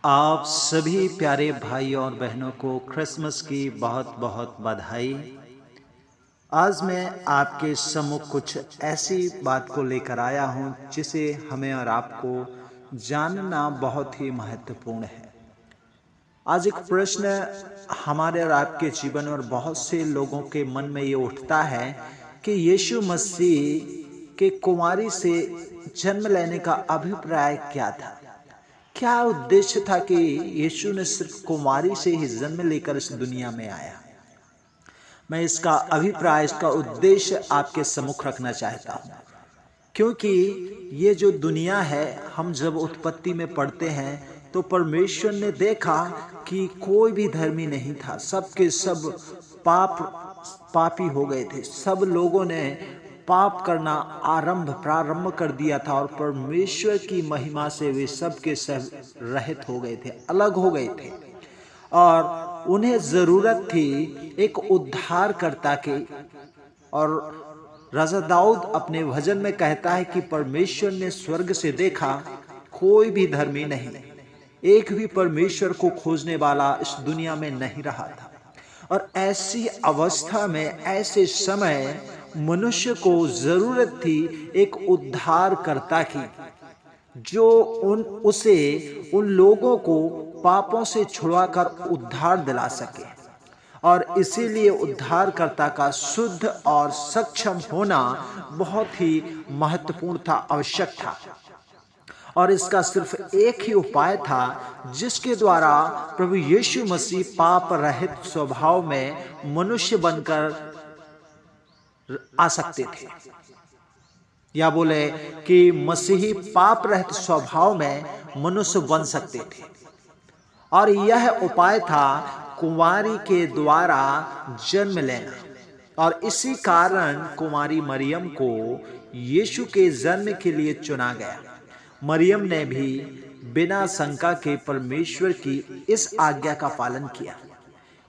आप सभी प्यारे भाई और बहनों को क्रिसमस की बहुत बहुत बधाई। आज मैं आपके सम्मुख कुछ ऐसी बात को लेकर आया हूं जिसे हमें और आपको जानना बहुत ही महत्वपूर्ण है। आज एक प्रश्न हमारे और आपके जीवन और बहुत से लोगों के मन में ये उठता है कि यीशु मसीह के कुंवारी से जन्म लेने का अभिप्राय क्या था। क्या उद्देश्य था कि यीशु ने सिर्फ कुंवारी से ही जन्म लेकर इस दुनिया में आया। मैं इसका अभिप्राय, इसका उद्देश्य आपके सम्मुख रखना चाहता हूं, क्योंकि ये जो दुनिया है, हम जब उत्पत्ति में पढ़ते हैं तो परमेश्वर ने देखा कि कोई भी धर्मी नहीं था, सबके सब पापी हो गए थे। सब लोगों ने पाप करना प्रारंभ कर दिया था और परमेश्वर की महिमा से वे सब के सब रहित हो गए थे, अलग हो गए थे और उन्हें जरूरत थी एक उद्धारकर्ता की। और राजा दाऊद अपने भजन में कहता है कि परमेश्वर ने स्वर्ग से देखा, कोई भी धर्मी नहीं, एक भी परमेश्वर को खोजने वाला इस दुनिया में नहीं रहा था। और ऐसी अवस्था में, ऐसे समय मनुष्य को जरूरत थी एक उद्धारकर्ता की, जो उन लोगों को पापों से छुड़ाकर उद्धार दिला सके। और इसीलिए उद्धारकर्ता का शुद्ध और सक्षम होना बहुत ही महत्वपूर्ण था, आवश्यक था। और इसका सिर्फ एक ही उपाय था जिसके द्वारा प्रभु यीशु मसीह पाप रहित स्वभाव में मनुष्य बनकर आ सकते थे, या बोले कि मसीही पाप रहित स्वभाव में मनुष्य बन सकते थे। और यह उपाय था कुंवारी के द्वारा जन्म लेना। और इसी कारण कुमारी मरियम को यीशु के जन्म के लिए चुना गया। मरियम ने भी बिना शंका के परमेश्वर की इस आज्ञा का पालन किया।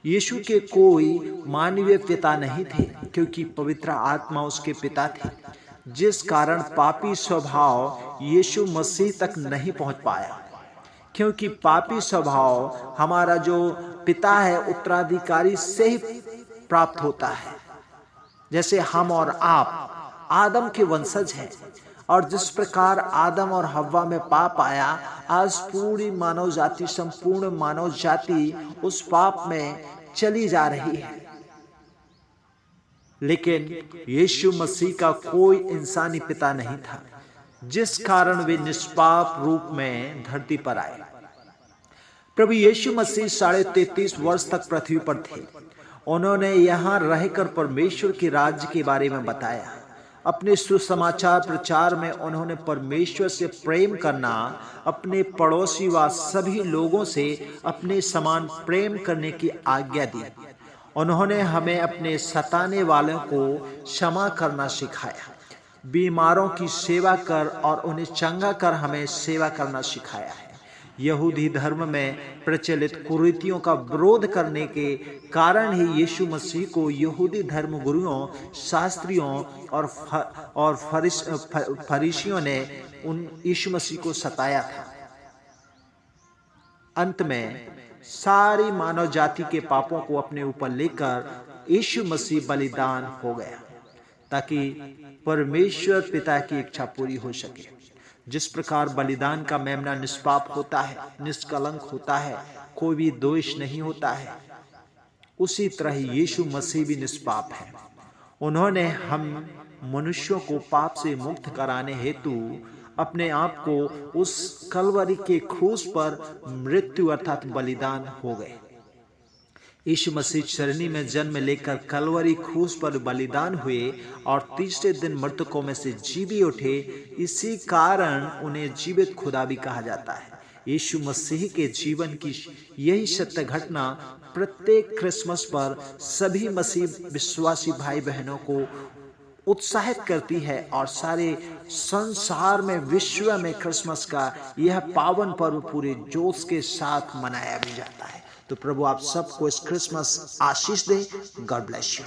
यीशु के कोई मानवीय पिता नहीं थे, क्योंकि पवित्र आत्मा उसके पिता थे, जिस कारण पापी स्वभाव यीशु मसीह तक नहीं पहुंच पाया। क्योंकि पापी स्वभाव हमारा जो पिता है उत्तराधिकारी से ही प्राप्त होता है। जैसे हम और आप आदम के वंशज हैं, और जिस प्रकार आदम और हव्वा में पाप आया, आज पूरी मानव जाति, संपूर्ण मानव जाति उस पाप में चली जा रही है। लेकिन यीशु मसीह का कोई इंसानी पिता नहीं था, जिस कारण वे निष्पाप रूप में धरती पर आए। प्रभु यीशु मसीह 33.5 वर्ष तक पृथ्वी पर थे। उन्होंने यहाँ रहकर परमेश्वर के राज्य के बारे में बताया। अपने सुसमाचार प्रचार में उन्होंने परमेश्वर से प्रेम करना, अपने पड़ोसी व सभी लोगों से अपने समान प्रेम करने की आज्ञा दी। उन्होंने हमें अपने सताने वालों को क्षमा करना सिखाया, बीमारों की सेवा कर और उन्हें चंगा कर हमें सेवा करना सिखाया है। यहूदी धर्म में प्रचलित कुरीतियों का विरोध करने के कारण ही यीशु मसीह को यहूदी धर्म गुरुओं, शास्त्रियों और फरीसियों ने यीशु मसीह को सताया था। अंत में सारी मानव जाति के पापों को अपने ऊपर लेकर यीशु मसीह बलिदान हो गया, ताकि परमेश्वर पिता की इच्छा पूरी हो सके। जिस प्रकार बलिदान का मेमना निष्पाप होता है, निष्कलंक होता है, कोई भी दोष नहीं होता है, उसी तरह यीशु मसीह भी निष्पाप है। उन्होंने हम मनुष्यों को पाप से मुक्त कराने हेतु अपने आप को उस कलवरी के क्रूस पर मृत्यु अर्थात बलिदान हो गए। यीशु मसीह चरनी में जन्म लेकर कलवरी क्रूस पर बलिदान हुए और तीसरे दिन मृतकों में से जी उठे। इसी कारण उन्हें जीवित खुदा भी कहा जाता है। यीशु मसीह के जीवन की यही सत्य घटना प्रत्येक क्रिसमस पर सभी मसीह विश्वासी भाई बहनों को उत्साहित करती है, और सारे संसार में, विश्व में क्रिसमस का यह पावन पर्व पूरे जोश के साथ मनाया भी जाता है। तो प्रभु आप सबको इस Christmas Ashish they. God bless you.